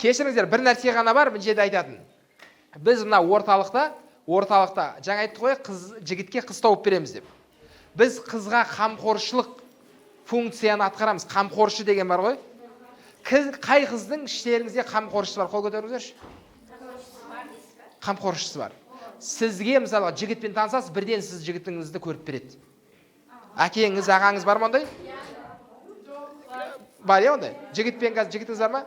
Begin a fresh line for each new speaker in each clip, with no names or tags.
Кешіріңіздер, бір нәрсе ғана бар бұл жерде айтатын. Біз мына орталықта жаңа айттық қой, жігітке қыз тауып береміз деп. Біз қызға қамқоршылық функцияны атқарамыз. Қамқоршы деген бар ғой. Қай қыздың іштеріңізде қамқоршысы бар? Қол көтеріңіздерші. Қамқоршысы бар. Сізге мысалға жігітпен танысасыз, бірден сіз жігітіңізді көріп береді. Әкеңіз, ағаңыз бар ма ондай? Бар я ондай? Жігітпен қазір жігітіңіз бар ма?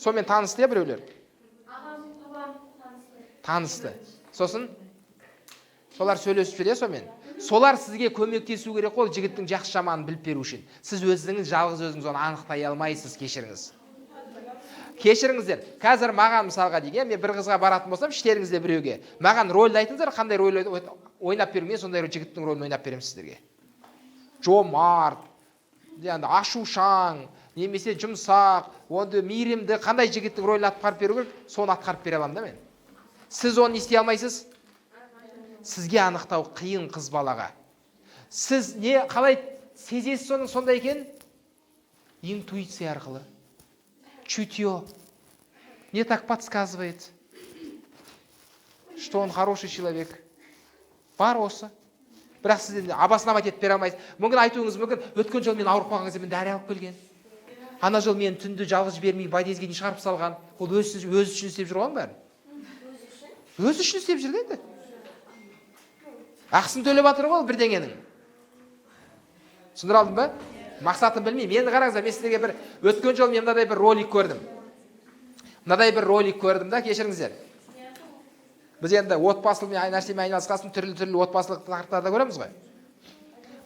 Сонымен танысты я біреулер? Танысты. Сосын солар сөйлесіп жүр сонымен. Солар сізге көмектесу керек қой, жігіттің жақсы жаманын біліп беру үшін. Сіз өзіңіз жалғыз өзіңіз оны анықтай алмайсыз, кешіріңіз. Кешіріңіздер. Қазір маған мысалға деген, мен бір қызға баратын болсам, іштеріңізде біреуге, маған рөлді айтыңыздар, қандай рөл ойнап беру, мен сондай жігіттің рөлін ойнап беремін сіздерге. Жомарт, ашушаң, немесе жұмсақ, онда мейірімді, қандай жігіттің рөлін атқарып беру керек, соны атқарып бере аламын да мен. Сіз оны істей алмайсыз? Сізге анықтау қиын қыз балаға. Сіз не қалай сезесіз соның сондай екен? Интуиция арқылы. Чутье. Не так подсказывает, что он хороший человек. Бар осы. Бірақ сіз обосновать етіп бере алмайсыз. Мүмкін айтуыңыз мүмкін, өткен жол мен ауырып қалған кезде мен дәрі алып келген. Ана жол мен түнді жалғыз жібермей бодезге дейін шығарып салған. Ол өз үшін істеп жүр ғой бәрін. Өз үшін істеп жүр дейді. Ақысын төлеп жатыр ғой бірдеңенің. Түсіндіре алдым ба? Мақсатын білмеймін. Енді қараңыздар, мен сіздерге бір өткен жол мен мынадай бір ролик көрдім. Да, кешіріңіздер. Біз енді отбасылық нәрсемен айналысқасын түрлі отбасылық тақырыптарда көреміз ғой.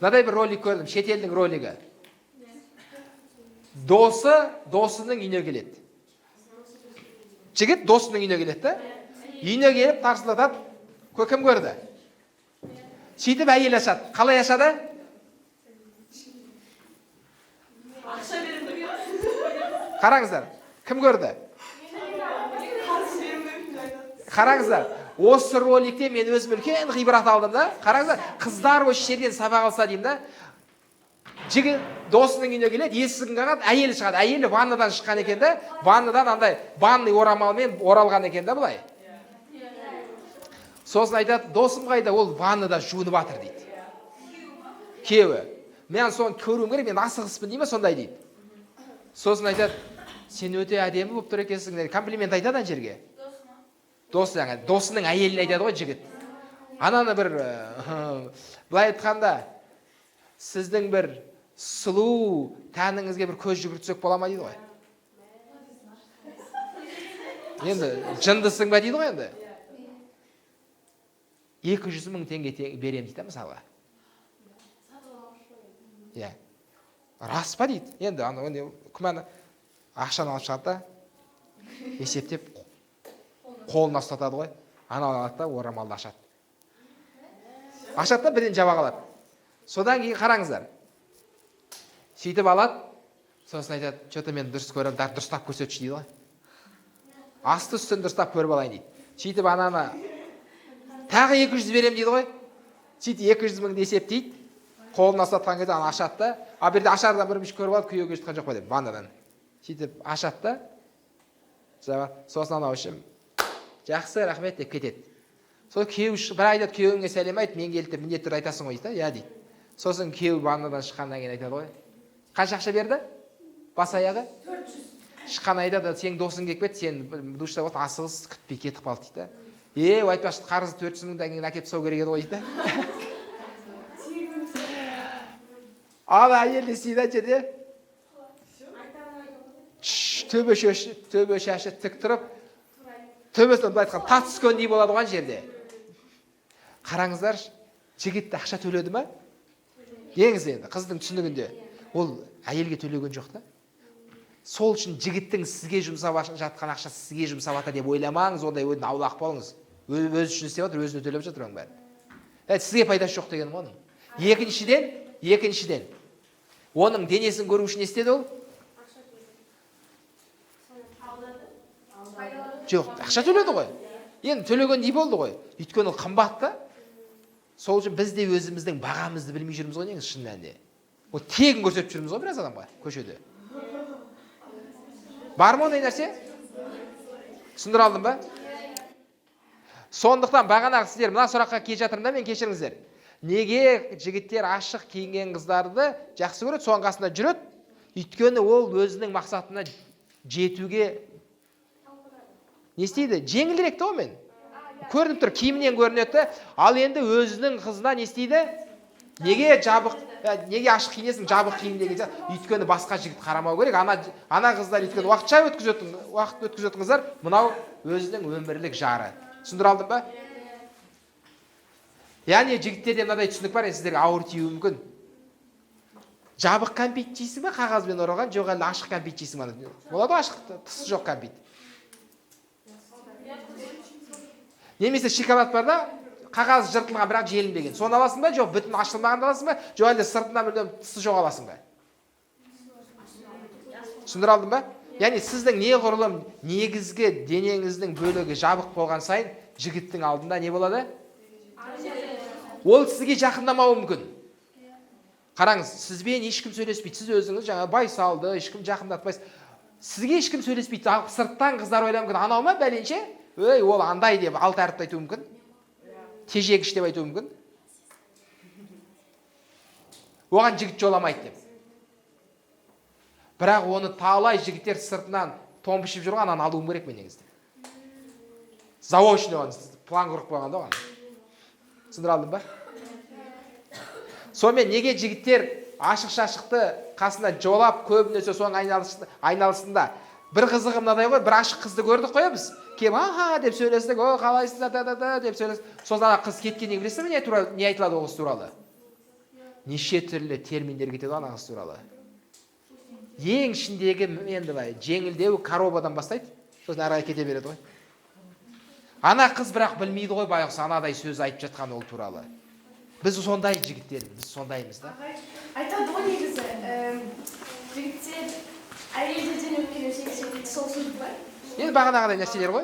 Мынадай бір ролик көрдім, шетелдің ролигі. Досының үйіне келеді. Жігіт досының үйіне келеді да? Үйіне келіп тарсылдатады. Кім көрді? Сөйтіп әйел ашады. Қалай ашады? Қараңыздар. Кім көрді? Қараңыздар. Осы роликте мен өзім үлкен ғибрат алдым да. Қараңыздар. Қыздар осы жерден сабақ алса деймін да. Жігіт досының үйіне келеді, есігін қағады, әйелі шығады. Әйелі ваннадан шыққан екен да. Ваннадан андай ванный орамалмен оралған екен да былай. Сосын айтады, досым қайда, ол ваннада жуынып жатыр дейді. Күйеуі. Мен соны көруім керек, мен асығыспын дейме, сондай дейді. Сосын айтады, сен өте әдемі болып тұр екенсің, комплимент айтады ана жерге. Досының әйелін айтады ғой жігіт. Ананы бір былай айтқанда, сіздің бір сұлу тәніңізге бір көз жүгіртсек бола ма дейді ғой. Енді жындысың ба дейді ғой енді. 200 мың теңге берем дейді мысалға. Рас па дейді. Енді күмәні ақшаны алып шығады да, есептеп қолына ұстатады ғой. Ана алады да орамалды ашады. Ашады да бірден жаба қалады. Содан кейін қараңыздар. Сөйтіп алады, сосын айтады, что-то мен дұрыс көремін, дұрыстап көрсетші дейді ғой. Асты үстін дұрыстап көріп алайын дейді. Сөйтіп ананы тағы 200 берем дейді ғой. Сөйтіп 200 мыңды есептейді. Қолына ұстатқан кезде аны ашады да, берде ашардан біріміш көріп алып, күйеуге жатқан жоқ па деп, ваннадан. Сөйтіп ашады да, сосын анау үшін жақсы, рахмет деп кетеді. Сол күйеу бір айтады, күйеуіңе сәлем айт, мен келді деп міндетті түрде айтасың ғой дейді, дейді. Сосын күйеу ваннадан шыққаннан кейін айтады ғой. Қанша ақша берді? Бас аяғы? 400. Шыққан айтады, сенің досың келіп кетті, сен душта болсын, асығыс күтпей кетіп қалды дейді. Айтпашы, қарызы 400 мыңдан кейін әкеліп тастау керек еді ғой дейді. Ал әйел не істейді жерде? Төбе шашы тік тұрып, төбесінен былай айтқан тас түскендей болады ғой жерде. Қараңыздар, жігітті ақша төледі ма? Еңіз енді, қыздың түсінігінде. Ол әйелге төлеген жоқ та. Сол үшін жігіттің сізге жұмсап жатқан ақша сізге жұмсап жатыр деп ойламаңыз, ондай ойдан аулақ болыңыз. Өз үшін істеп жатыр, өзіне төлеп жатыр оның бәрін. Сізге пайдасы жоқ дегенім оның. Екіншіден, оның денесін көру үшін не істеді ол? Жоқ, ақша төледі ғой. Енді төлеген не болды ғой? Өйткені ол қымбат та. Сол үшін біз де өзіміздің бағамызды білмей жүрміз ғой, негізі шын мәнінде. Ол тегін көрсетіп жүрміз ғой біраз адамға көшеде. Бар ма ондай нәрсе? Түсіндіре алдым ба? Сондықтан бағанағы сіздер мына сұраққа келе жатырмын да, мен кешіріңіздер. Неге жігіттер ашық киінген қыздарды жақсы көреді, соның қасында жүреді? Өйткені ол өзінің мақсатына жетуге не істейді? Жеңілірек те мен. Көрініп тұр, киімінен көрінеді. Ал енді өзінің қызына не істейді? Неге ашық киінесің, жабық киін деген сияқты. Өйткені басқа жігіт қарамау керек. Ана қыздар өйткені уақыт өткізетін қыздар, мынау өзінің өмірлік жары. Түсіндіре алдым ба? Яғни жігіттерде мынадай түсінік бар, сіздерге ауыр тиюі мүмкін. Жабық кәмпит жейсің ба, қағазбен оралған, жоқ әлде ашық кәмпит жейсің ба? Болады ашық, тысы жоқ кәмпит. Немесе шоколад бар да, қағаз жыртылған, бірақ желінбеген. Соны аласың ба, жоқ бүтін ашылмаған аласың ба, жоқ әлде сыртынан мүлдем тысы жоқ аласың ба? Түсіндіре алдым ба? Яғни сіздің неғұрлым негізгі денеңіздің бөлігі жабық болған сайын, жігіттің алдында не болады? Ол сізге жақындамауы мүмкін. Қараңыз, сізбен ешкім сөйлеспейді, сіз өзіңіз жаңа байсалды, ешкім жақындатпайсыз. Сізге ешкім сөйлеспейді, ал сырттан қыздар ойлауы мүмкін, анау ма бәленше? Ол андай деп алты әріпті айтуы мүмкін. Тежегіш деп айтуы мүмкін. Оған жігіт жоламайды деп. Бірақ оны талай жігіттер сыртынан томпышып жүрген, ананы алуым керек мен негізде. Заочный оған план құрып қойған да оған. Түсіндіре алдым ба? Сонымен неге жігіттер ашық-шашықты қасына жолап, көбінесе соның айналысында. Бір қызығы мынадай ғой, бір ашық қызды көрдік қой біз. Кеп аха деп сөйлестік, о қалайсыз деп сөйлестік. Сосын қыз кеткеннен білесіз бе не айтылады ол қыз туралы? Неше түрлі терминдер кетеді ана қыз туралы. Ең ішіндегі енді жеңілдеу коробадан бастайды, сосын әрі кете береді ғой. Ана қыз бірақ білмейді ғой байғысы анадай сөз айтып жатқан ол туралы. Біз сондай жігіттерміз, біз сондаймыз да.
Айтады ғой негізі, жігіттер әйелдерден өткенін сол сөз бар.
Енді бағанағыдай нәрселер ғой.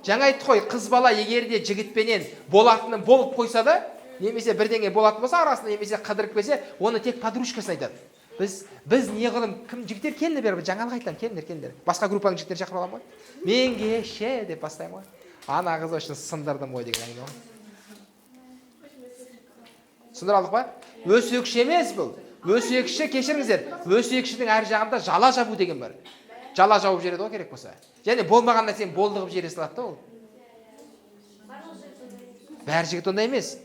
Жаңа айтты ғой, қыз бала егерде жігітпенен болатыны болып қойса да, немесе бірдеңе болатын болса арасында, немесе қыдырып келсе, оны тек подружкасын айтады. Біз неғылым, кім жігіттер келді бері, жаңалық айтам, келдер. Басқа группаның жігіттері шақырып аламын ғой. Мен кеше деп бастаймын ғой. Ана қыз үшін сындырдым ғой деген әңгіме ғой. Сындыралдық па? Өсекші емес бұл. Өсекші, кешіріңіздер, өсекшінің әр жағында жала жабу деген бар. Жала жауып жереді ғой керек болса. Және болмаған нәрсені болдығып жере салады да ол. Бәр жігіт ондай емес.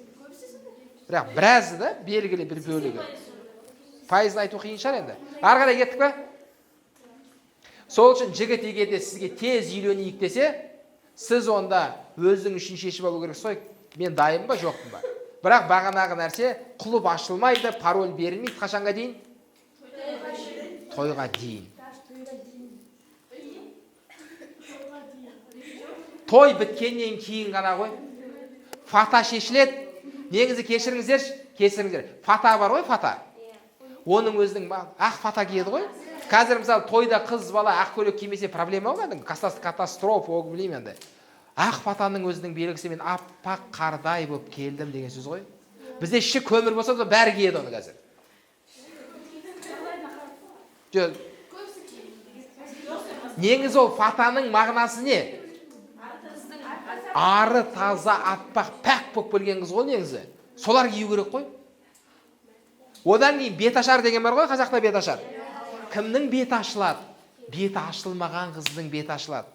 Бірақ біразы да белгілі бір бөлігі. Пайызын айту қиын шығар енді. Ары қарай кеттік па? Сол үшін жігіт егерде сізге тез үйленейік десе, сіз онда өзің үшін шешіп алу керек сой. Мен дайын ба, жоқпын ба? Бірақ бағанағы нәрсе құлып ашылмайды, пароль берілмейді қашанға дейін? Тойға дейін. Той біткеннен кейін ғана ғой. Фата шешіледі. Негізі кешіріңіздер. Фата бар ғой, фата. Оның өзінің ақ фата киеді ғой. Қазір мысалы тойда қыз бала ақ көйлек кимесе проблема болмады. Катастрофа, ол білмеймін енді. Ақ фатаның өзінің белгісі мен аппақ қардай болып келдім деген сөз ғой. Бізде іші көмір болса да бәрі киеді оны қазір. Негізі ол фатаның мағынасы не? Ары таза аппақ пәк болып келген қыз ғой негізі. Солар кию керек қой. Одан кейін беташар деген бар ғой, қазақта беташар. Кімнің беті ашылады? Беті ашылмаған қыздың беті ашылады.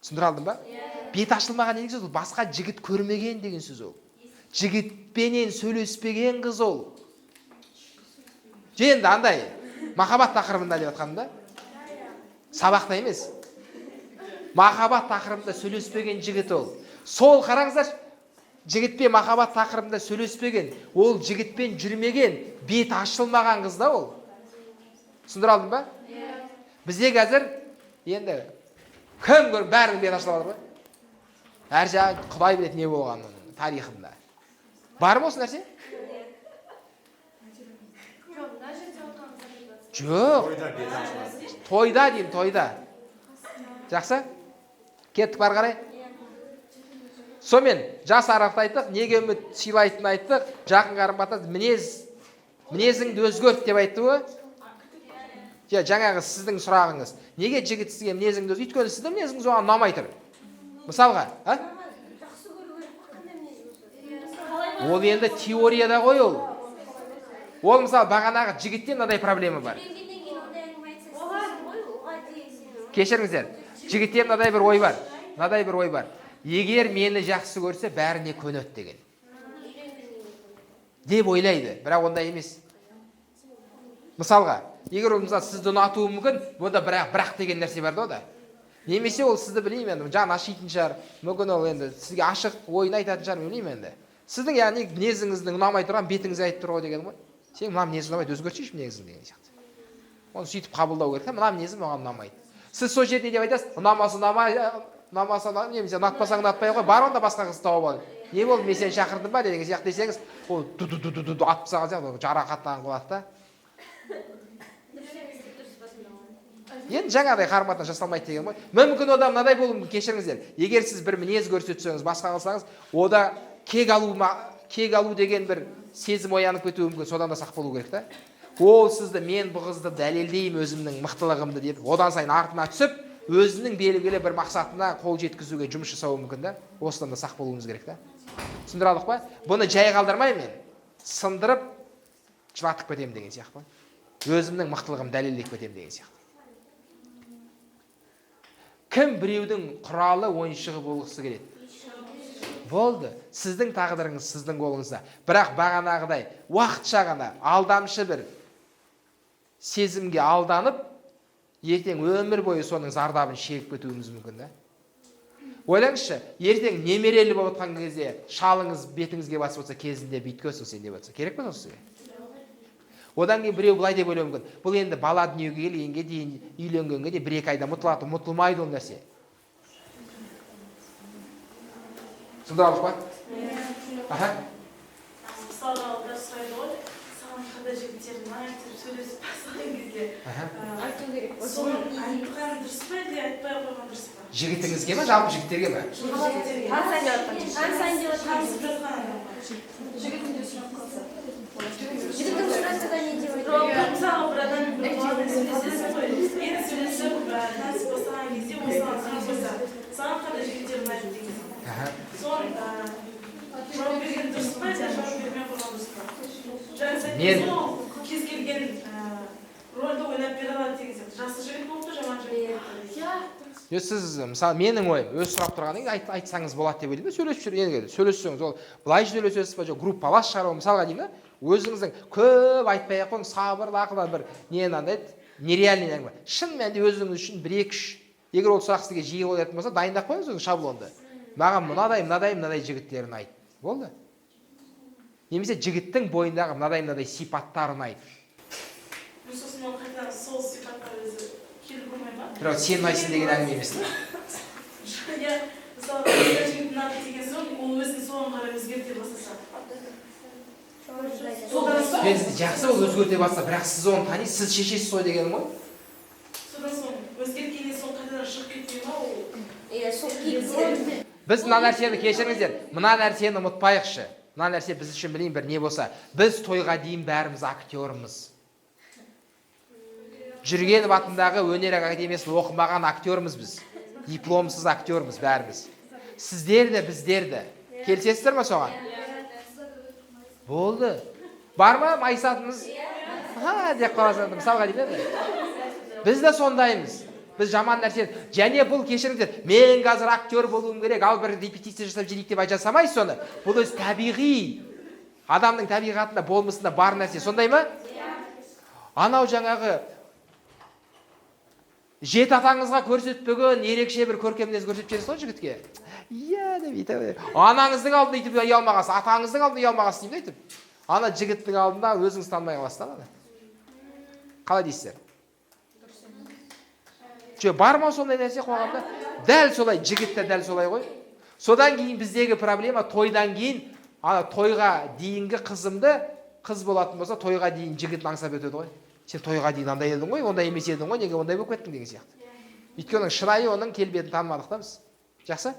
Түсіндіре алдым ба? Беті ашылмаған деген сөз ол басқа жігіт көрмеген деген сөз ол. Жігітпенен сөйлеспеген қыз ол. Енді андай махаббат тақырыбында деп жатқанымда. Сабақта емес. Махаббат тақырыбында сөйлеспеген жігіт ол. Сол қараңыздар, жігітпен махаббат тақырыбында сөйлеспеген, ол жігітпен жүрмеген, беті ашылмаған қыз да ол. Түсіндіре алдым ба? Бізде қазір енді кім көріп бәрінің беті ашылып жатыр ғой. Әр жағы Құдай біледі не болған оның тарихында. Бар ма осы нәрсе? Жоқ. Тойда деймін, тойда. Жақсы? Кеттік бар қарай. Сонымен жас арақты айттық, неге үміт сыйлайтын айттық, жақын қарым қатар мінезіңді өзгерт деп айтты ғой. жаңағы сіздің сұрағыңыз, неге жігіт сізге мінезіңді өзі? Өйткені сіздің мінезіңіз оған ұнамай тұр. Мысалға, ол енді теорияда ғой ол. Ол мысалы бағанағы жігітте мынадай проблема бар. Кешіріңіздер, жігітте мынадай бір ой бар. Егер мені жақсы көрсе, бәріне көнеді деген. Деп ойлайды, бірақ ондай емес. Мысалға, егер ол мысалы сізді ұнатуы мүмкін, бұнда бірақ деген нәрсе бар да. Немесе ол сізді білмеймін енді, жан ашитын шығар, мүмкін ол енді сізге ашық ойын айтатын шығар, білмеймін енді. Сіздің яғни мінезіңіздің ұнамай тұрған бетіңіз айтып тұр ғой деген ғой. Сен мына мінезің ұнамайды, өзгертшейші мінезің деген сияқты. Оны сөйтіп қабылдау керек, мына мінезім оған ұнамайды. Сіз сол жерде деп айтасыз, ұнамаса, немесе ұнатпасаң ұнатпай қой, бар онда басқа қыз тауып ал. Не болды, мен сені шақырдым ба деген сияқты десеңіз, ол атып тастаған сияқты жарақаттанған болады да. Енді жаңағыдай қарым-қатынас жасалмайды деген ғой. Мүмкін ода мынадай болуы мүмкін, кешіріңіздер. Егер сіз бір мінез көрсетсеңіз, басқа қылсаңыз, ода кек алу деген бір сезім оянып кетуі мүмкін, содан да сақ болу керек та. Ол сізді мен бұл қызды дәлелдеймін өзімнің мықтылығымды деп, одан сайын артына түсіп, өзінің белгілі бір мақсатына қол жеткізуге жұмыс жасауы мүмкін да. Осыдан да сақ болуымыз керек та. Түсіндіре ба? Бұны жай қалдырмай мен сындырып жылатып кетемін деген сияқты. Өзімнің мықтылығымды дәлелдеп кетемін деген сияқты. Кім біреудің құралы ойыншығы болғысы келеді? Болды. Сіздің тағдырыңыз сіздің қолыңызда. Бірақ бағанағыдай уақытша ғана алдамшы бір сезімге алданып, ертең өмір бойы соның зардабын шегіп кетуіміз мүмкін да. Ойлаңызшы, ертең немерелі болып отқан кезде шалыңыз бетіңізге басып отса, кезінде бүйткенсің сен деп отса, керек пе осы? Одан кейін біреу былай деп ойлауы мүмкін. Бұл енді бала дүниеге келгенге дейін, үйленгенге дейін бір-екі айда ұмытылады, ұмытылмайды ол нәрсе. Түсіндіріп ба?
Мысалға олар сұрайды ғой, саған қандай жігіттердің айтып сөйлесіп бастаған кезде айту керек. Соны айтқан дұрыс па, әлде айтпай қойған дұрыс па?
Жігітіңізге ме, жалпы жігіттерге ме?
Танысып жатқан адамға.
Жігіттің сұрасыда не делать?
Мысалға бір адаммен бір баламен сөйлесесің ғой, енді сөйлесіп танысып бастаған кезде ол саған сұрақ қойса, саған қандай жігіттердің айтып дегенсің. Соны жауап берген дұрыс па, әлде жауап бермей қойған дұрыс па? Жаңа сәтте сол кез келген рөлді ойнап бере алады деген сияқты. Жақсы жігіт болып та жаман жігіт.
Сіз, мысалы, менің ойым, өз сұрап тұрғаннан кейін айтсаңыз болады деп ойлаймын. Сөйлесіп жүрген, сөйлессеңіз, ол былай сөйлесесіз ба, жоқ группалас шығару, мысалға деймін, өзіңіздің көп айтпай-ақ қойыңыз, сабырлы, ақылы бір нереальный әңгіме. Шын мәнінде өзіңіз үшін бір-екі-үш, егер ол сұрақ сізге жиі қоятын болса, дайындап қойыңыз өзіңіз шаблонды. Маған мынадай жігіттерін айт. Болды. Немесе жігіттің бойындағы мынадай сипаттарын айт.
Сосын ол қайтадан сол сипаттар өзі келіп қоймай ма?
Бірақ сен ұнайсың деген әңгіме емес.
Иә, мысалы, жігіт ұнады деген соң, ол өзін соған қарай өзгерте бастаса.
Жақсы ол өзгерте бастаса, бірақ сіз оны танисыз, сіз шешесіз ғой дегенім ғой.
Содан соң өзгерткеннен соң қайтадан шығып кетпей ма ол?
Біз мына нәрсені кешіріңіздер, мына нәрсені ұмытпайықшы. Мына нәрсе біз үшін білейін бір не болса. Біз тойға дейін бәріміз актермыз. Жүргенов атындағы өнер академиясын оқымаған актермыз біз. Дипломсыз актермыз бәріміз. Сіздер де, біздер де. Келісесіздер ме соған? Болды. Бар ма майысатыныз? Деп қаласың, мысалға деймін. Біз де сондаймыз. Біз жаман нәрсе, және бұл кешіріңіздер, мен қазір актер болуым керек, ал бір репетиция жасап жүрейік деп жасамайсыз соны. Бұл өз табиғи, адамның табиғатында, болмысында бар нәрсе. Сондай ма? Анау жаңағы жеті атаңызға көрсетпеген ерекше бір көркем мінез көрсетіп жібересіз ғой жігітке. Иә деп айтып, анаңыздың алдында айтып ұялмағансыз, атаңыздың алдында ұялмағансыз деймін айтып. Ана жігіттің алдында өзіңіз танымай қаласыз да. Қалай дейсіздер? Бар ма сондай нәрсе қоғамда? Дәл солай, жігітті дәл солай ғой. Содан кейін біздегі проблема тойдан кейін, тойға дейінгі қызымды, қыз болатын болса, тойға дейін жігіт аңсап өтеді ғой. Сен тойға дейін андай едің ғой, ондай емес едің ғой, неге ондай болып кеттің деген сияқты. Өйткені шынайы оның келбетін танымадық та біз. Жақсы?